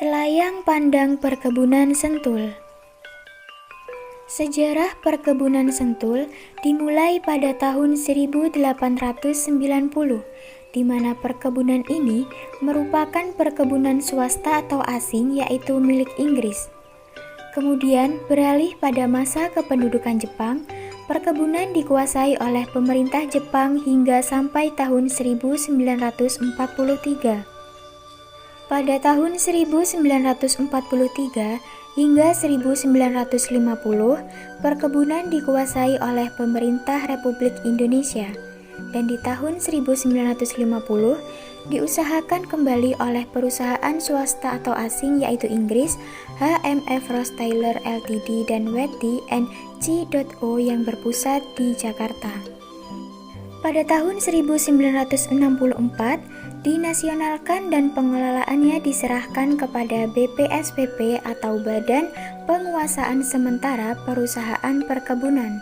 Selayang Pandang Perkebunan Sentul. Sejarah perkebunan Sentul dimulai pada tahun 1890, di mana perkebunan ini merupakan perkebunan swasta atau asing, yaitu milik Inggris. Kemudian beralih pada masa kependudukan Jepang, perkebunan dikuasai oleh pemerintah Jepang hingga sampai tahun 1943. Pada tahun 1943 hingga 1950, perkebunan dikuasai oleh pemerintah Republik Indonesia, dan di tahun 1950 diusahakan kembali oleh perusahaan swasta atau asing, yaitu Inggris, HMF Ross Taylor Ltd dan Wetty and C.O yang berpusat di Jakarta. Pada tahun 1964 dinasionalkan dan pengelolaannya diserahkan kepada BPSPP atau Badan Penguasaan Sementara Perusahaan Perkebunan.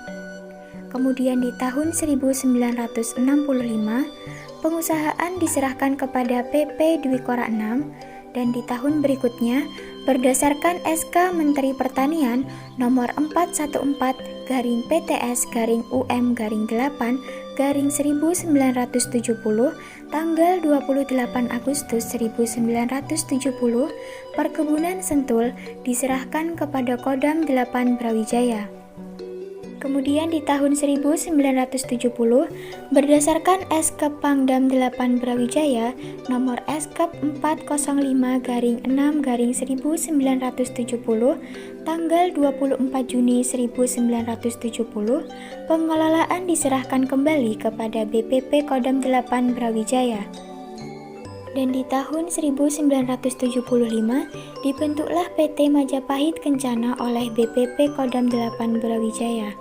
Kemudian di tahun 1965, pengusahaan diserahkan kepada PP Dwi Kora 6, dan di tahun berikutnya berdasarkan SK Menteri Pertanian nomor 414/PTS/UM/8/1970 tanggal 28 Agustus 1970, perkebunan Sentul diserahkan kepada Kodam 8 Brawijaya. Kemudian di tahun 1970, berdasarkan SK Pangdam 8 Brawijaya nomor SK 405/6/1970 tanggal 24 Juni 1970, pengelolaan diserahkan kembali kepada BPP Kodam 8 Brawijaya. Dan di tahun 1975 dibentuklah PT Majapahit Kencana oleh BPP Kodam 8 Brawijaya.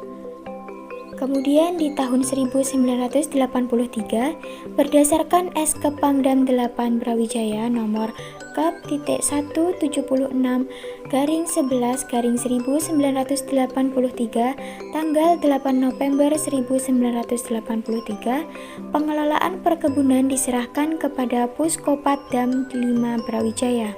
Kemudian di tahun 1983 berdasarkan SK Pangdam 8 Brawijaya nomor Kap.176/11/1983 tanggal 8 November 1983, pengelolaan perkebunan diserahkan kepada Puskopat Dam 5 Brawijaya.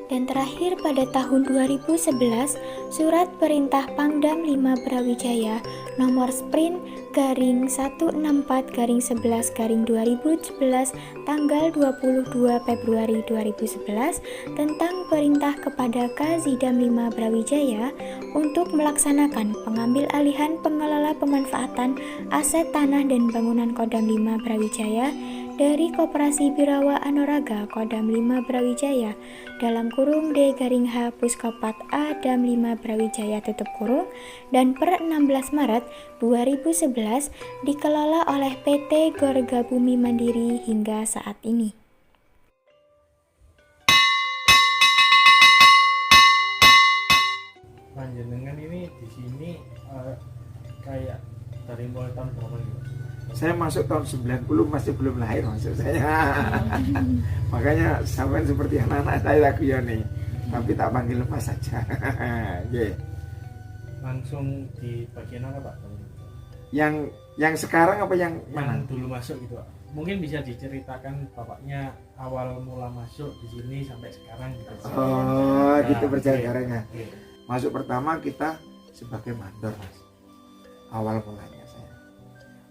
Dan terakhir pada tahun 2011, Surat Perintah Pangdam 5 Brawijaya nomor Sprint/164/11/2011 tanggal 22 Februari 2011 tentang perintah kepada Kazidam 5 Brawijaya untuk melaksanakan pengambil alihan pengelola pemanfaatan aset tanah dan bangunan Kodam 5 Brawijaya dari Koperasi Birawa Anoraga Kodam 5 Brawijaya dalam kurung D/H Puskopat A Dam 5 Brawijaya tutup kurung, dan per 16 Maret 2011 dikelola oleh PT Gorga Bumi Mandiri hingga saat ini. Panjenengan ini di sini kayak dari mulai tahun berapa gitu? Saya masuk tahun 90, masih belum lahir maksud saya. Makanya sampai seperti anak-anak saya lagu ya nih. Tapi tak panggil Mas saja. Yeah. Langsung di bagian apa Pak? Yang sekarang apa yang mana? Yang dulu masuk gitu Pak. Mungkin bisa diceritakan bapaknya awal mula masuk di sini sampai sekarang gitu. Oh, gitu perjalanannya. Okay. Masuk pertama kita sebagai mandor, Mas. Awal mulanya saya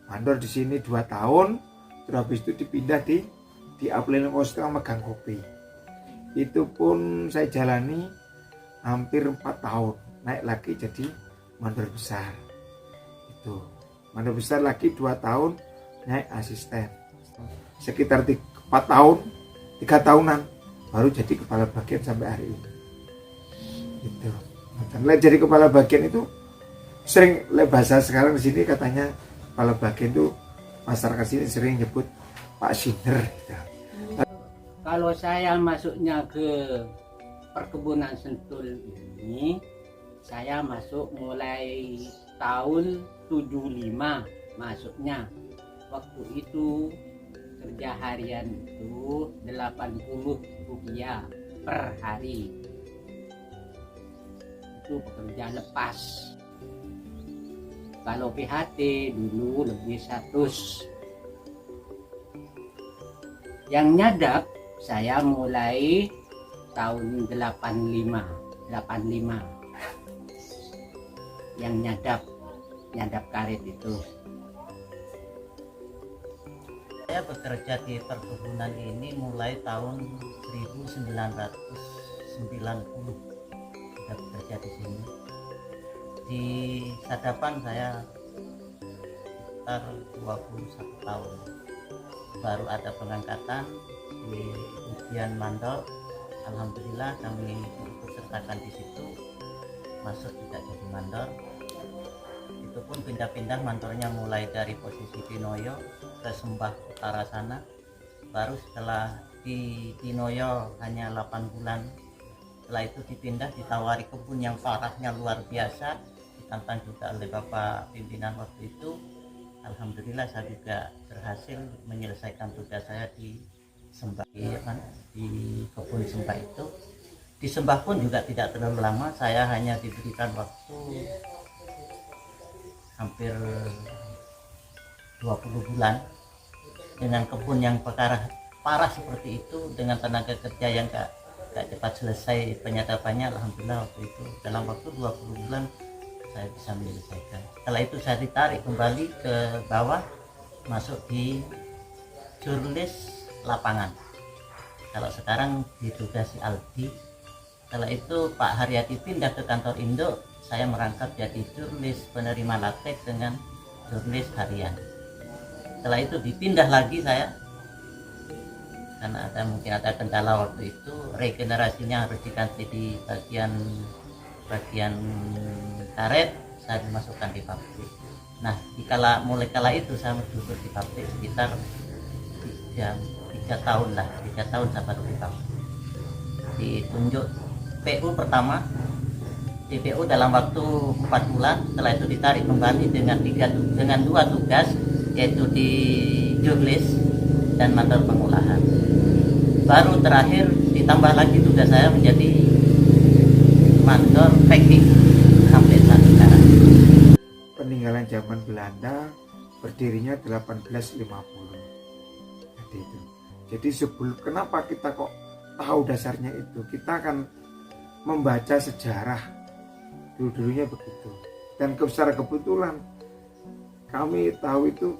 mandor di sini 2 tahun, terus habis itu dipindah di Aplin Kostra megang kopi. Itu pun saya jalani hampir 4 tahun, naik lagi jadi mandor besar. Itu mandor besar lagi 2 tahun, naik asisten. Sekitar 4 tahun, 3 tahunan baru jadi kepala bagian sampai hari ini. Itu. Dan jadi kepala bagian itu sering bahasa sekarang di sini katanya kepala bagian itu masyarakat sini sering nyebut Pak Sinder gitu. Kalau saya masuknya ke perkebunan Sentul ini, saya masuk mulai tahun 75 masuknya. Waktu itu kerja harian itu 80 rupiah per hari. Itu pekerja lepas. Kalau PHT dulu lebih 100. Yang nyadap saya mulai tahun 85 yang nyadap karet itu. Saya bekerja di perkebunan ini mulai tahun 1990, sudah bekerja di sini. Di Sadapan saya sekitar 21 tahun. Baru ada pengangkatan di ujian mandor. Alhamdulillah kami ikut sertakan di situ, masuk juga jadi mandor. Itu pun pindah-pindah mandornya mulai dari posisi Dinoyo ke Sembah Utara sana. Baru setelah di Dinoyo hanya 8 bulan, setelah itu dipindah, ditawari kebun yang parahnya luar biasa, ditantang juga oleh Bapak pimpinan waktu itu. Alhamdulillah saya juga berhasil menyelesaikan tugas saya di Sembah, di kebun Sembah itu. Di Sembah pun juga tidak terlalu lama, saya hanya diberikan waktu hampir 20 bulan. Dengan kebun yang parah seperti itu, dengan tenaga kerja yang gak cepat selesai penyadapannya, alhamdulillah waktu itu dalam waktu 20 bulan saya bisa menyelesaikan. Setelah itu saya ditarik kembali ke bawah, masuk di jurnalis lapangan. Kalau sekarang ditugasi Aldi. Setelah itu Pak Haryati pindah ke kantor induk, saya merangkap jadi jurnalis penerima latek dengan jurnalis harian. Setelah itu dipindah lagi saya, karena mungkin ada kendala waktu itu, regenerasinya harus diganti di bagian karet, saya dimasukkan di pabrik. Nah, mulai kala itu saya duduk di pabrik sekitar 3 tahun lah, 3 tahun saya baru di pabrik. Ditunjuk PU pertama, di PU dalam waktu 4 bulan, setelah itu ditarik kembali dengan 2 tugas, yaitu di jurnalis dan mandor pengolahan. Baru terakhir ditambah lagi tugas saya menjadi mandor packing sampai saat sekarang. Peninggalan zaman Belanda berdirinya 1850. Jadi sebelum, kenapa kita kok tahu dasarnya itu? Kita akan membaca sejarah dulu-dulunya begitu. Dan secara kebetulan kami tahu itu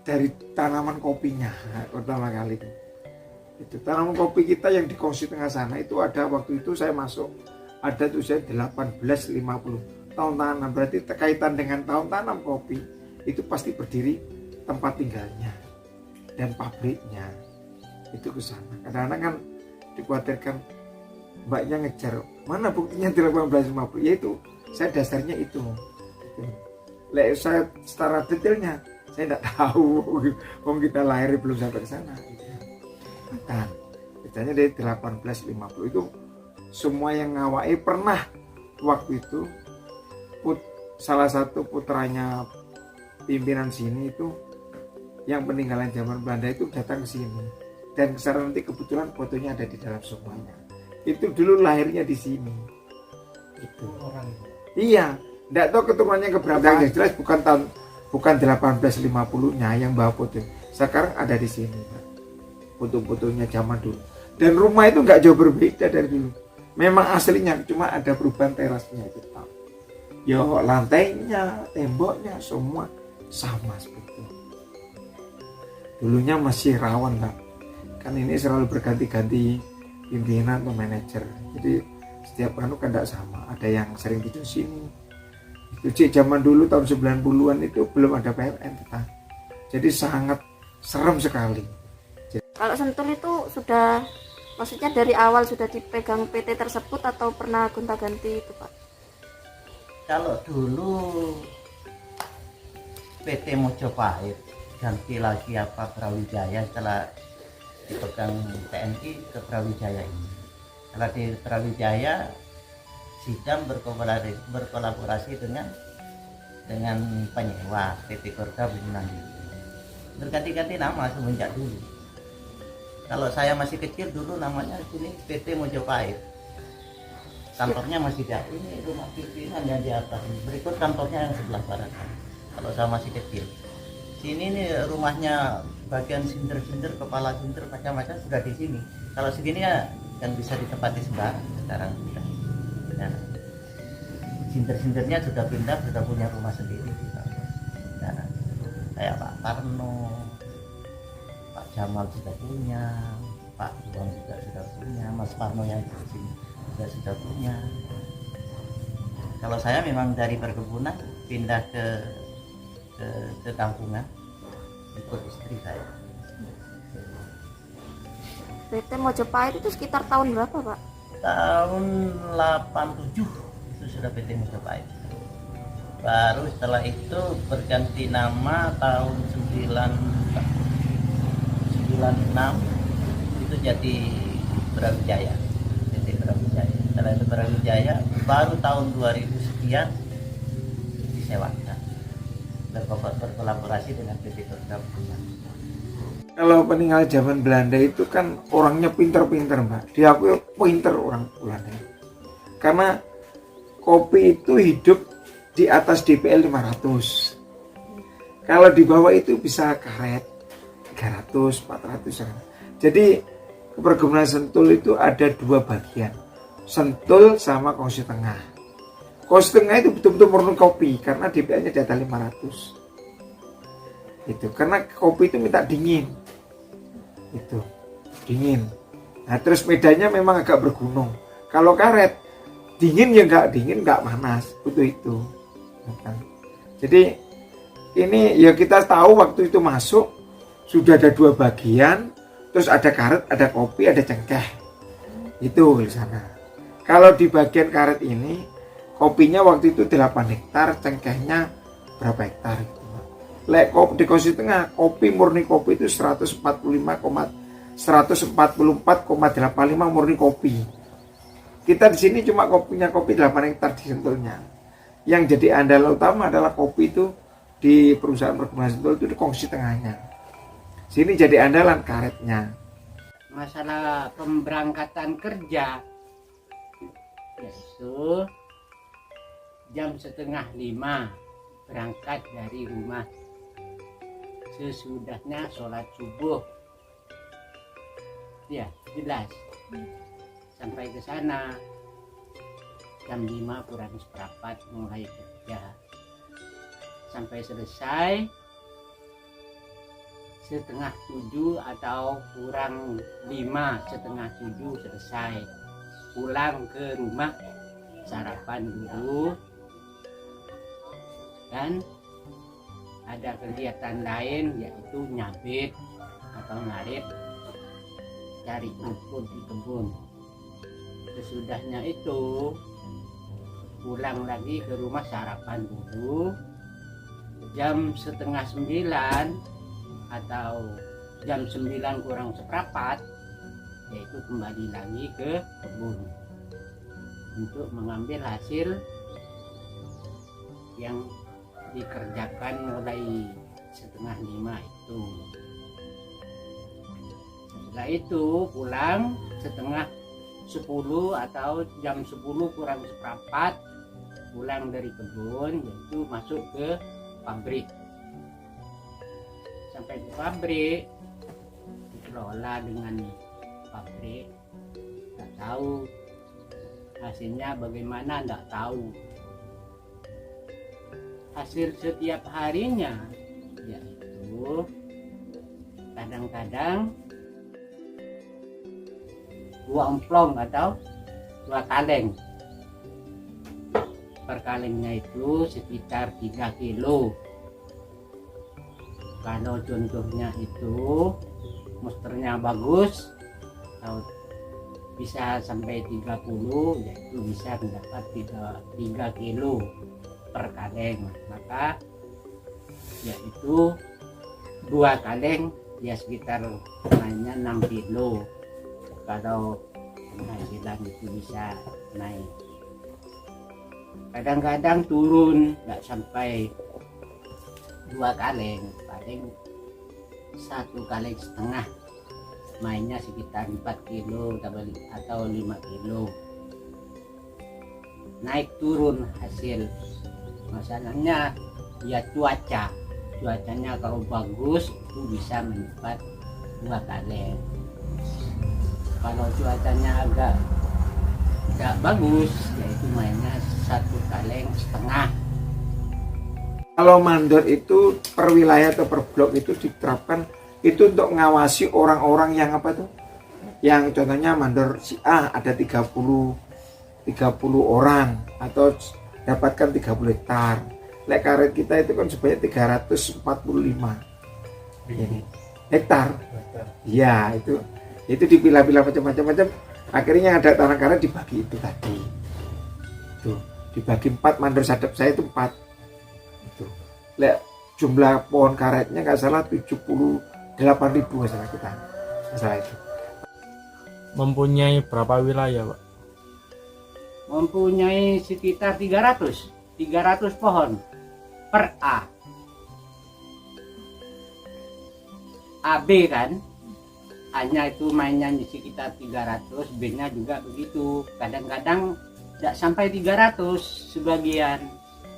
dari tanaman kopinya pertama kali itu tanaman kopi kita yang di Kongsi Tengah sana itu ada. Waktu itu saya masuk, ada tuh saya 1850 tahun tanam, berarti kaitan dengan tahun tanam kopi itu pasti berdiri tempat tinggalnya dan pabriknya itu ke sana. Kadang-kadang kan dikhawatirkan mbaknya ngejar, mana buktinya 1850, yaitu saya dasarnya itu. Saya secara detailnya saya tidak tahu, wong kita lahir belum sampai ke sana. Dan biasanya dari 1850 itu semua yang ngawai pernah waktu itu salah satu putranya pimpinan sini itu yang peninggalan zaman Belanda itu datang ke sini, dan sekarang nanti kebetulan fotonya ada di dalam semuanya. Itu dulu lahirnya di sini. Itu orang itu. Iya, enggak tahu keturunannya keberapa. Yang jelas bukan 1850-nya yang bawa foto. Sekarang ada di sini, Pak. Foto-fotonya zaman dulu. Dan rumah itu enggak jauh berbeda dari dulu. Memang aslinya cuma ada perubahan terasnya itu, Pak. Ya, lantainya, temboknya semua sama seperti itu. Dulunya masih rawan, Pak. Kan ini selalu berganti-ganti pimpinan atau manajer. Jadi setiap kan tidak sama. Ada yang sering tidur sini. Itu zaman dulu tahun 90-an itu belum ada PLN kita. Jadi sangat serem sekali. Kalau Sentul itu sudah, maksudnya dari awal sudah dipegang PT tersebut atau pernah gonta-ganti itu, Pak? Kalau dulu PT Mojopahit, ganti lagi Brawijaya setelah dipegang TNI ke Brawijaya ini. Kalau di Brawijaya, Sidam berkolaborasi dengan penyewa PT Korda Bulunan. Berganti-ganti nama semenjak dulu. Kalau saya masih kecil dulu namanya sini PT Mojopahit. Kantornya masih ada, ini rumah pimpinan yang di atas. Berikut kantornya yang sebelah barat. Kalau saya masih kecil. Sini nih rumahnya, bagian sinter-sinter, kepala sinter macam-macam sudah di sini. Kalau segini ya yang bisa ditempati sembarang sekarang sudah. Ya. Sinter-sinternya sudah pindah, sudah punya rumah sendiri. Ya. Kayak Pak Parno, Pak Jamal sudah punya, Pak Buang juga sudah punya, Mas Parno yang di sini juga sudah punya. Kalau saya memang dari perkebunan pindah ke kampungan ikut istri saya. PT Mojopahit itu sekitar tahun berapa, Pak? Tahun 87 itu sudah PT Mojopahit. Baru setelah itu berganti nama tahun 96 itu jadi Brawijaya, PT Brawijaya. Setelah itu Brawijaya baru tahun 2000 sekian disewakan, berkolaborasi dengan PT Perkebunan. Kalau peninggal zaman Belanda itu kan orangnya pinter-pinter, Mbak. Dia aku pinter orang Belanda. Karena kopi itu hidup di atas DPL 500. Kalau di bawah itu bisa karet 300, 400. Jadi perkebunan Sentul itu ada dua bagian. Sentul sama Kongsi Tengah. Kongsi Tengah itu betul-betul murni kopi karena DPL-nya di atas 500. Itu karena kopi itu minta dingin. Itu dingin. Nah, terus medannya memang agak bergunung. Kalau karet dingin ya nggak dingin, nggak panas, butuh itu. Bukan. Jadi ini ya kita tahu waktu itu masuk sudah ada dua bagian, terus ada karet, ada kopi, ada cengkeh. Itu di sana. Kalau di bagian karet ini kopinya waktu itu 8 hektar, cengkehnya berapa hektar gitu. Lek kopi di Kongsi Tengah, kopi murni kopi itu 144,85 murni kopi. Kita di sini cuma punya kopi 8 hektar di Sentulnya. Yang jadi andalan utama adalah kopi itu di perusahaan perkebunan Sentul itu di Kongsi Tengahnya. Sini jadi andalan karetnya. Masalah pemberangkatan kerja yaitu jam 4:30 berangkat dari rumah. Sesudahnya sholat subuh, ya jelas. Sampai ke sana jam 5 kurang seperempat mulai kerja. Sampai selesai 6:30 atau kurang 5, 6:30 selesai. Pulang ke rumah, sarapan dulu, dan ada kegiatan lain yaitu nyabit atau ngarit, cari rumput di kebun. Sesudahnya itu pulang lagi ke rumah, sarapan dulu, jam 8:30 atau jam 9 kurang seperempat yaitu kembali lagi ke kebun untuk mengambil hasil yang dikerjakan mulai 4:30 itu. Setelah itu pulang 9:30 atau jam 10 kurang seperempat pulang dari kebun, yaitu masuk ke pabrik. Sampai ke pabrik dikelola dengan pabrik, tak tahu hasilnya bagaimana, tak tahu. Hasil setiap harinya yaitu kadang-kadang 2 emplong atau 2 kaleng. Per kalengnya itu sekitar 3 kilo. Kalau contohnya itu musternya bagus atau bisa sampai 30, yaitu bisa mendapat 3 kilo per kaleng. Maka yaitu 2 kaleng ya sekitar naiknya 6 kilo. Kalau penghasilan itu bisa naik, kadang-kadang turun nggak sampai 2 kaleng, paling 1 kaleng setengah, mainnya sekitar 4 kilo atau 5 kilo, naik turun hasil. Masalahnya ya cuacanya kalau bagus itu bisa mendapat 2 kaleng. Kalau cuacanya agak nggak bagus, yaitu mainnya 1,5 kaleng. Kalau mandor itu per wilayah atau per blok itu diterapkan itu untuk mengawasi orang-orang yang apa tuh? Yang contohnya mandor si A ada 30 orang atau dapatkan 30 hektar. Lek karet kita itu kan sebanyak 345 hektar. Iya, itu dipilah-pilah macam-macam. Akhirnya ada tanah karet dibagi itu tadi. Tuh, dibagi 4 mandor sadap saya itu 4. Itu. Lek jumlah pohon karetnya nggak salah 78.000 nggak salah kita. Masalah itu. Mempunyai berapa wilayah, Pak? Mempunyai sekitar 300 pohon per A. AB kan, A-nya itu mainnya di sekitar 300, B-nya juga begitu. Kadang-kadang tidak sampai 300 sebagian.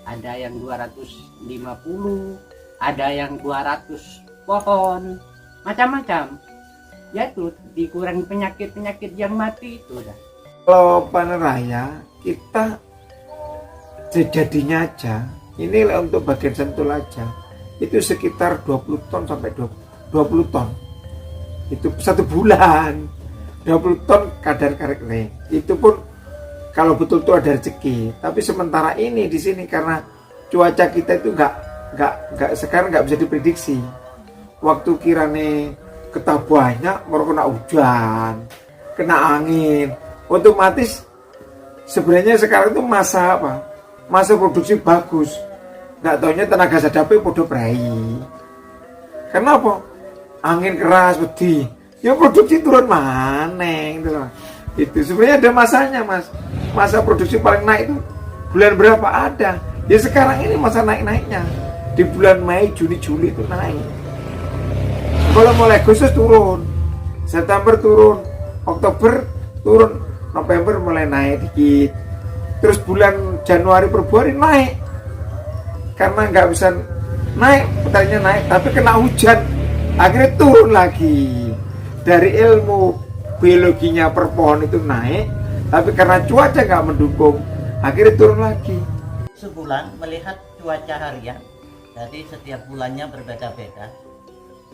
Ada yang 250, ada yang 200 pohon, macam-macam. Ya itu dikurangi penyakit-penyakit yang mati itu dah. Kalau panen raya kita jadinya aja, ini untuk bagian sentul aja, itu sekitar 20 ton sampai 20 ton. Itu 1 bulan 20 ton kadar karet kering. Itu pun kalau betul-betul ada rezeki. Tapi sementara ini di sini karena cuaca kita itu sekarang nggak bisa diprediksi. Waktu kirane ketah banyak, mau kena hujan, kena angin, otomatis sebenarnya sekarang itu masa apa? Masa produksi bagus. Nggak taunya tenaga sadapnya podo berai. Karena apa? Angin keras, wedi. Ya produksi turun maneng gitu loh. Itu sebenarnya ada masanya, Mas. Masa produksi paling naik itu bulan berapa ada? Ya sekarang ini masa naik-naiknya. Di bulan Mei, Juni, Juli itu naik. Kalau mulai Agustus turun, September turun, Oktober turun, November mulai naik dikit. Terus bulan Januari, Februari naik. Karena nggak bisa naik, petaninya naik, tapi kena hujan. Akhirnya turun lagi. Dari ilmu biologinya per pohon itu naik, tapi karena cuaca nggak mendukung, akhirnya turun lagi. Sebulan melihat cuaca harian, jadi setiap bulannya berbeda-beda.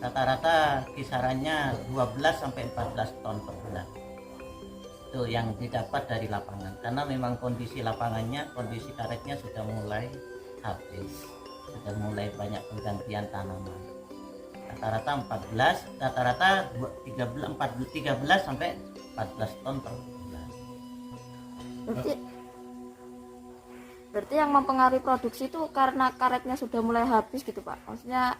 Rata-rata kisarannya 12 sampai 14 ton per bulan. Itu yang didapat dari lapangan. Karena memang kondisi lapangannya, kondisi karetnya sudah mulai habis, sudah mulai banyak pergantian tanaman. Rata-rata 13 sampai 14 ton per bulan. Berarti yang mempengaruhi produksi itu karena karetnya sudah mulai habis gitu Pak. Maksudnya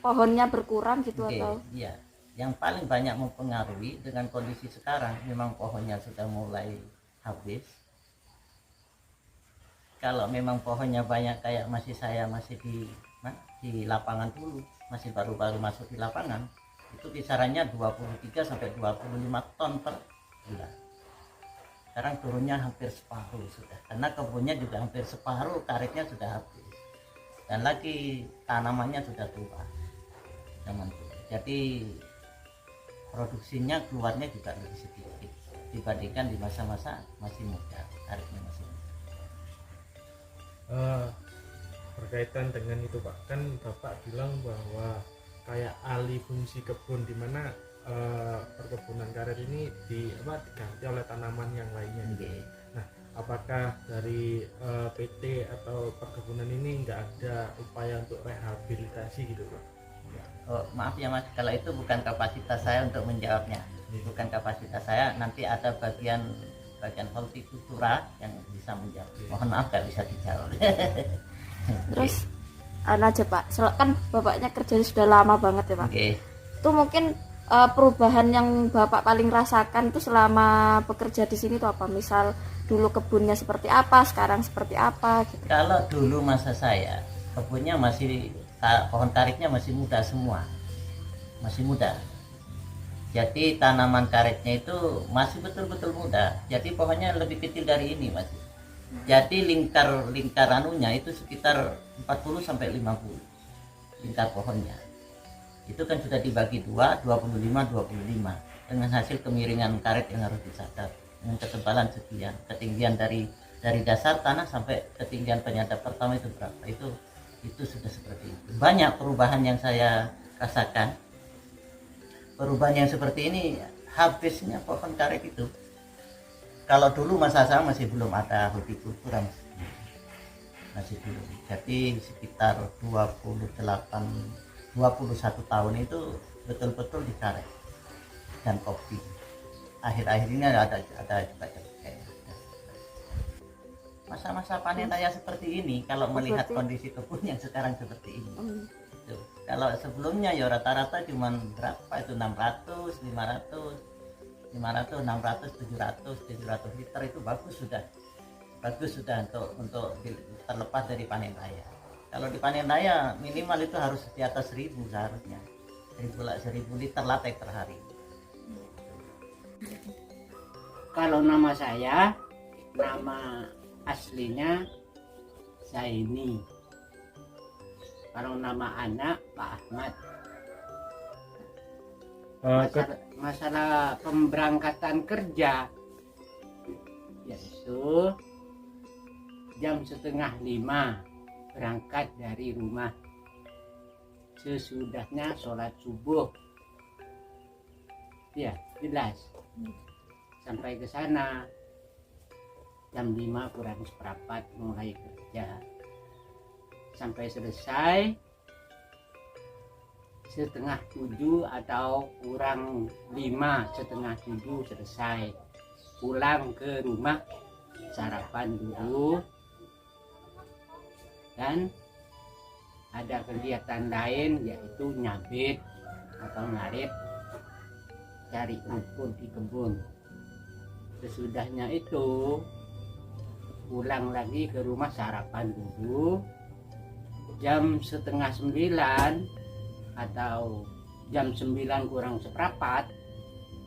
pohonnya berkurang gitu atau? Iya. Yang paling banyak mempengaruhi dengan kondisi sekarang memang pohonnya sudah mulai habis. Kalau memang pohonnya banyak kayak saya masih di lapangan dulu, masih baru-baru masuk di lapangan, itu kisarannya 23 sampai 25 ton per bulan. Sekarang turunnya hampir separuh sudah, karena kebunnya juga hampir separuh, karetnya sudah habis, dan lagi tanamannya sudah tua zaman itu. Jadi produksinya keluarnya juga lebih sedikit dibandingkan di masa-masa masih muda, karetnya masih muda. Berkaitan dengan itu Pak, kan Bapak bilang bahwa kayak alih fungsi kebun, di mana perkebunan karet ini diganti oleh tanaman yang lainnya gitu. Nah, apakah dari PT atau perkebunan ini nggak ada upaya untuk rehabilitasi gitu Pak? Oh, maaf ya Mas, kalau itu bukan kapasitas saya untuk menjawabnya. Bukan kapasitas saya, nanti ada bagian hortikultura yang bisa menjawab. Mohon maaf nggak bisa dijawab. Terus aja Pak, kan Bapaknya kerjanya sudah lama banget ya Pak. Itu mungkin perubahan yang Bapak paling rasakan itu selama bekerja di sini itu apa? Misal dulu kebunnya seperti apa, sekarang seperti apa gitu. Kalau dulu masa saya, kebunnya masih pohon karetnya masih muda semua, masih muda. Jadi tanaman karetnya itu masih betul-betul muda. Jadi pohonnya lebih kecil dari ini masih. Jadi lingkar anunya itu sekitar 40 sampai 50 lingkar pohonnya. Itu kan sudah dibagi 25. dengan hasil kemiringan karet yang harus disadap dengan ketebalan sekian, ketinggian dari dasar tanah sampai ketinggian penyadap pertama itu berapa, itu sudah seperti itu. Banyak perubahan yang saya rasakan. Perubahan yang seperti ini habisnya pohon karet itu. Kalau dulu masa saya masih belum ada hortikultura, masih belum. Jadi sekitar 21 tahun itu betul-betul di karet dan kopi. Akhir-akhir ini ada juga jagung. Masa-masa panen raya seperti ini, kalau melihat kondisi kebun yang sekarang seperti ini, itu. Kalau sebelumnya ya rata-rata cuma berapa itu 600, 500, 600, 700 liter itu bagus sudah untuk terlepas dari panen raya. Kalau di panen raya minimal itu harus di atas 1000 seharusnya, 1000 liter latek per hari. Kalau nama saya, nama aslinya Zaini. Kalau nama anak Pak Ahmad. Masalah pemberangkatan kerja yaitu jam 4:30 berangkat dari rumah. Sesudahnya sholat subuh. Ya, jelas. Sampai ke sana jam 5:45 mulai kerja. Sampai selesai 6:30 atau kurang 5, 6:30 selesai. Pulang ke rumah, sarapan dulu, dan ada kegiatan lain yaitu nyabit atau ngarit, cari rumput di kebun. Sesudahnya itu pulang lagi ke rumah, sarapan dulu, jam 8:30 atau jam 9:45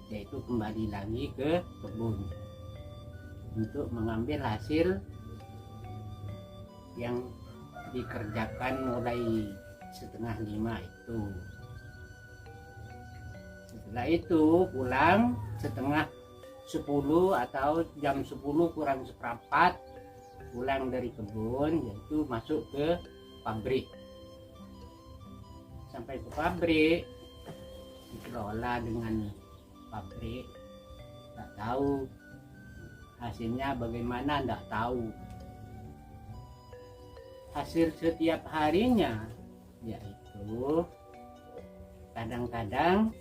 yaitu kembali lagi ke kebun untuk mengambil hasil yang dikerjakan mulai 4:30 itu. Setelah itu pulang 9:30 atau jam 10:45 pulang dari kebun, yaitu masuk ke pabrik. Sampai ke pabrik dikelola dengan pabrik, tak tahu hasilnya bagaimana, tidak tahu. Hasil setiap harinya yaitu kadang-kadang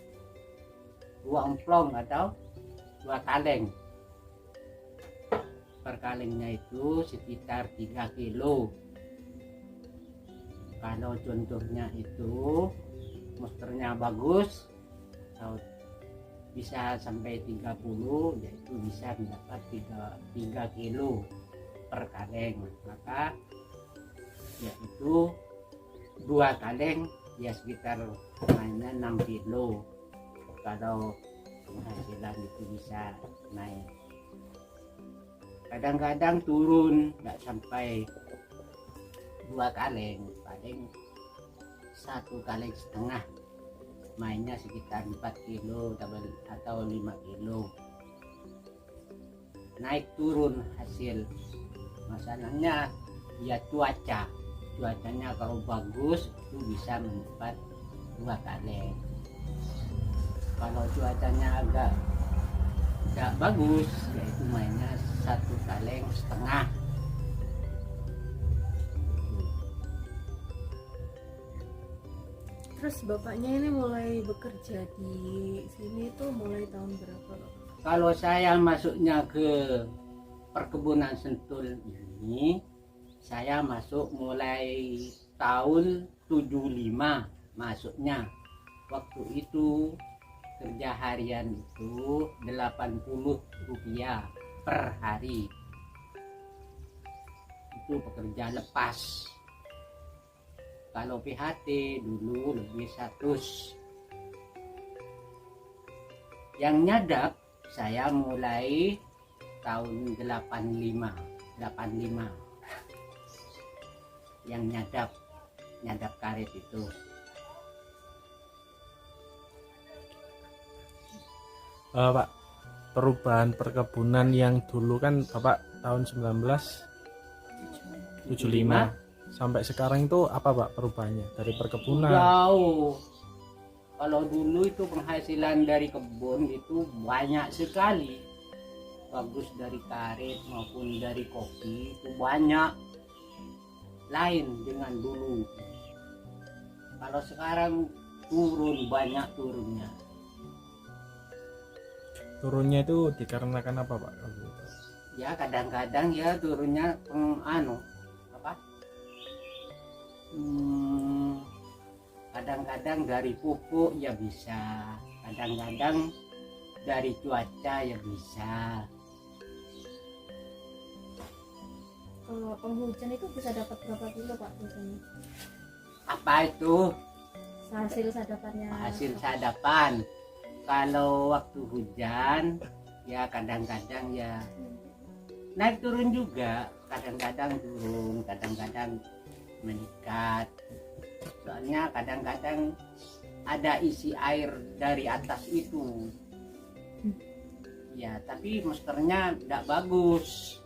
2 emplong atau 2 kaleng. Per kalengnya itu sekitar 3 kilo. Kalau contohnya itu musternya bagus atau bisa sampai 30, yaitu bisa mendapat 3 kilo per kaleng. Maka yaitu 2 kaleng ya sekitar mainnya 6 kilo. Kalau penghasilan itu bisa naik. Kadang-kadang turun, tidak sampai 2 kaleng, paling 1 kaleng setengah, mainnya sekitar 4 kilo atau 5 kilo. Naik turun hasil. Masalahnya ya cuacanya kalau bagus itu bisa mendapat 2 kaleng. Kalau cuacanya agak tidak bagus yaitu mainnya 1 kaleng setengah. Terus bapaknya ini mulai bekerja di sini tuh mulai tahun berapa, Pak? Kalau saya masuknya ke perkebunan Sentul ini, saya masuk mulai tahun 75 masuknya. Waktu itu kerja harian itu 80 rupiah per hari. Itu pekerja lepas. Kalau PHT dulu lebih 100. Yang nyadap saya mulai tahun 85. Yang nyadap karet itu. Pak, perubahan perkebunan yang dulu kan Bapak tahun 1975 sampai sekarang itu apa Pak perubahannya dari perkebunan? Jauh. Kalau dulu itu penghasilan dari kebun itu banyak sekali. Bagus dari karet maupun dari kopi itu banyak. Lain dengan dulu. Kalau sekarang turun, banyak turunnya. Turunnya itu dikarenakan apa Pak? Ya kadang-kadang ya turunnya kadang-kadang dari pupuk ya bisa, kadang-kadang dari cuaca ya bisa. Kalau penghujan itu bisa dapat berapa kilo Pak biasanya? Apa itu? Hasil sadapannya. Hasil sadapan. Kalau waktu hujan ya kadang-kadang ya naik turun juga, kadang-kadang turun, kadang-kadang meningkat. Soalnya kadang-kadang ada isi air dari atas itu. Ya, tapi mesternya tidak bagus.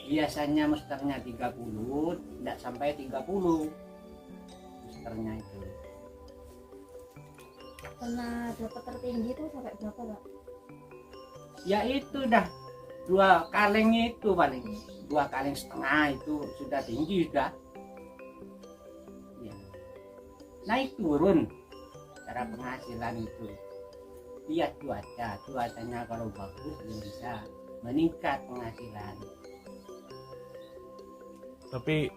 Biasanya mesternya 30, tidak sampai 30 mesternya itu. Pernah dapat tertinggi itu sampai berapa Pak? Ya itu dah 2 kaleng itu paling 2,5 kaleng itu sudah tinggi sudah. Ya. Naik turun cara penghasilan itu. Lihat cuacanya kalau bagus ya bisa meningkat penghasilan. Tapi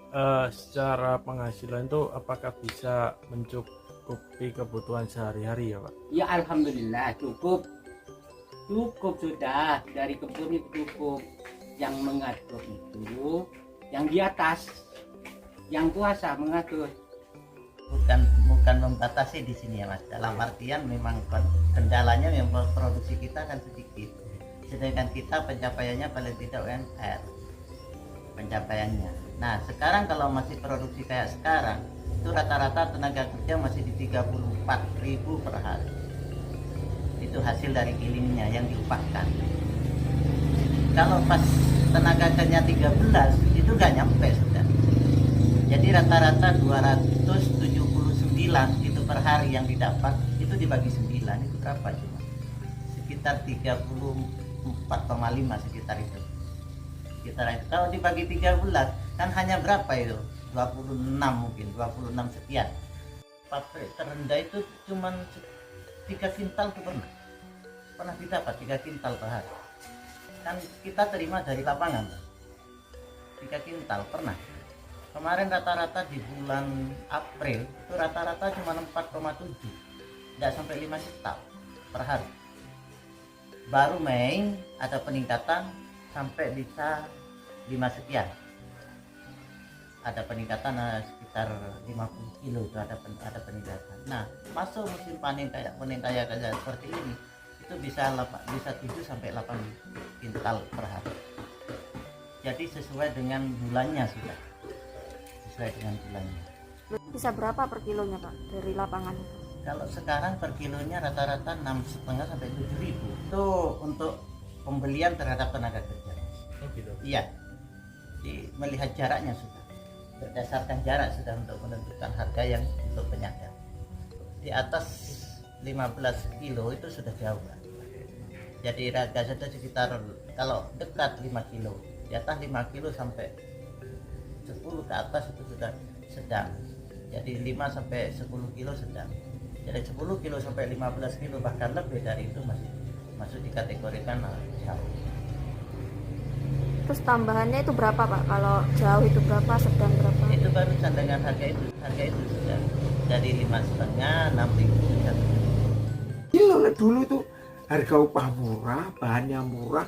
secara penghasilan itu apakah bisa mencukupi kebutuhan sehari-hari ya Pak? Ya alhamdulillah cukup sudah, dari kebun itu cukup. Yang mengatur itu yang di atas, yang kuasa mengatur. Bukan membatasi di sini ya Mas, dalam artian memang kendalanya yang produksi kita kan sedikit, sedangkan kita pencapaiannya paling tidak UMR pencapaiannya. Nah sekarang kalau masih produksi kayak sekarang itu rata-rata tenaga kerja masih di 34.000 per hari. Itu hasil dari kilingnya yang diupahkan. Kalau pas tenaga kerja 13 itu gak nyampe sudah. Jadi rata-rata 279 itu per hari yang didapat, itu dibagi 9 itu berapa cuma? Sekitar 34,5 sekitar itu. Kalau dibagi 13 kan hanya berapa itu? 26 mungkin, 26 sekian. Pabrik terendah itu cuman 3 kintal itu pernah didapat 3 kintal per hari. Kan kita terima dari lapangan 3 kintal pernah. Kemarin rata-rata di bulan April itu rata-rata cuma 4,7, tidak sampai 5 kintal per hari. Baru Mei ada peningkatan sampai bisa 5 sekian, ada peningkatan sekitar 50 kilo itu ada peningkatan. Nah masuk musim panen kayak seperti ini itu bisa 7 sampai 8 kintal per hari. Jadi sesuai dengan bulannya sudah, sesuai dengan bulannya. Bisa berapa per kilonya Pak dari lapangan itu? Kalau sekarang per kilonya rata-rata 6,5 sampai 7.000 itu untuk pembelian terhadap tenaga kerja. Oh gitu. Iya, melihat jaraknya sudah, berdasarkan jarak sudah untuk menentukan harga yang untuk penyangga. Di atas 15 kilo itu sudah jauh kan? Jadi harga sudah sekitar, kalau dekat 5 kilo, di atas 5 kilo sampai 10 ke atas itu sudah sedang. Jadi 5 sampai 10 kilo sedang. Jadi 10 kilo sampai 15 kilo bahkan lebih dari itu masih masuk dikategorikan jauh. Terus tambahannya itu berapa Pak? Kalau jauh itu berapa, sedang berapa? Itu barusan dengan harga itu sudah dari 5,5, 6.000. Gila lah, dulu tuh harga upah murah, bahannya murah,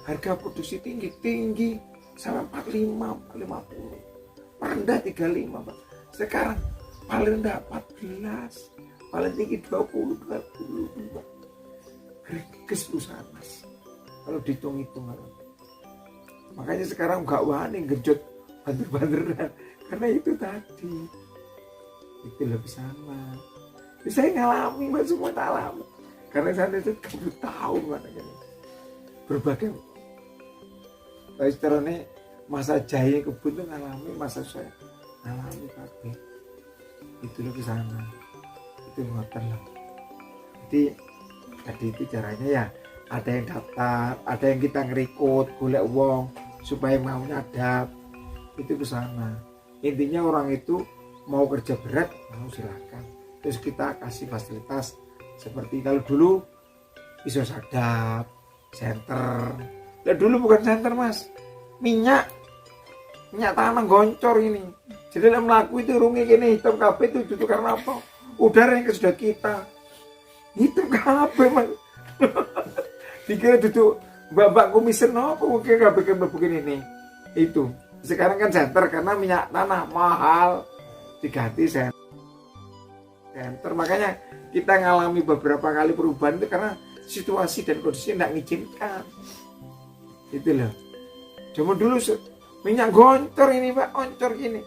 harga produksi tinggi sampai 45, 50, paling rendah 35 Pak. Sekarang paling rendah 14, paling tinggi 20, 22. Greges perusahaan Mas, kalau dihitung-hitung. Makanya sekarang nggak wani genjot banter-banteran karena itu tadi. Itu lebih sama. Saya ngalami Mas, semua alami. karena saya itu 30 tahun makanya berbagai istilahnya masa jaya kebun itu ngalami, masa saya ngalami kabeh itu loh ke sana itu ngoten lah. Jadi tadi itu caranya ya ada yang daftar, ada yang kita ngerikut golek wong supaya mau nyadap itu ke sana. Intinya orang itu mau kerja berat mau silakan, terus kita kasih fasilitas seperti kalau dulu bisa sadap senter. Nah, dulu bukan senter mas, minyak tanah goncor ini. Jadi dalam melaku itu rungi gini hitam kabeh itu karena apa? Udara yang sudah kita hitam kabeh mas. Dikira duduk babak komisen apa mungkin kabeh kan begini ini itu. Sekarang kan senter karena minyak tanah mahal diganti senter. Makanya kita ngalami beberapa kali perubahan itu karena situasi dan kondisi tidak mengizinkan. Itu loh. Cuma dulu minyak goncor ini pak, oncor gini.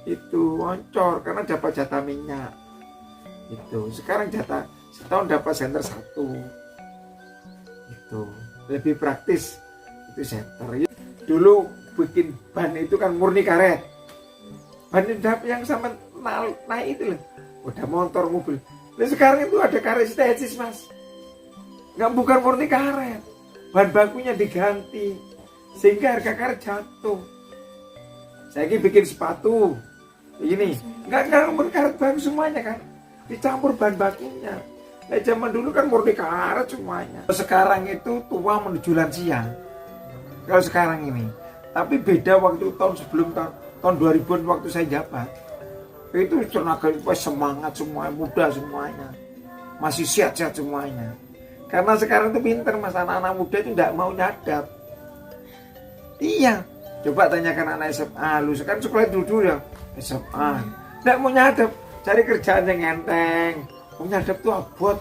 Itu oncor karena dapat jatah minyak. Itu sekarang jatah setahun dapat senter 1. Itu lebih praktis itu senter. Dulu bikin ban itu kan murni karet. Ban yang sama naik itu loh. Udah motor mobil. Nah sekarang itu ada karet statis mas. Nggak bukan murni karet. Bahan bakunya diganti sehingga harga karet jatuh. Saya ini bikin sepatu ini nggak karet baku semuanya kan, dicampur bahan bakunya. Nah, zaman dulu kan murni karet semuanya. Sekarang itu tua menuju lansia kalau sekarang ini, tapi beda waktu tahun sebelum tahun 2000-an waktu saya jabat itu tenaga semangat semuanya, muda semuanya, masih sehat-sehat semuanya. Karena sekarang itu pinter mas, anak-anak muda itu tidak mau nyadap. Iya, coba tanyakan anak SMA, lu sekarang sekolah dulu ya SMA, tidak mau nyadap, cari kerjaan yang enteng, mau nyadap tuh abot.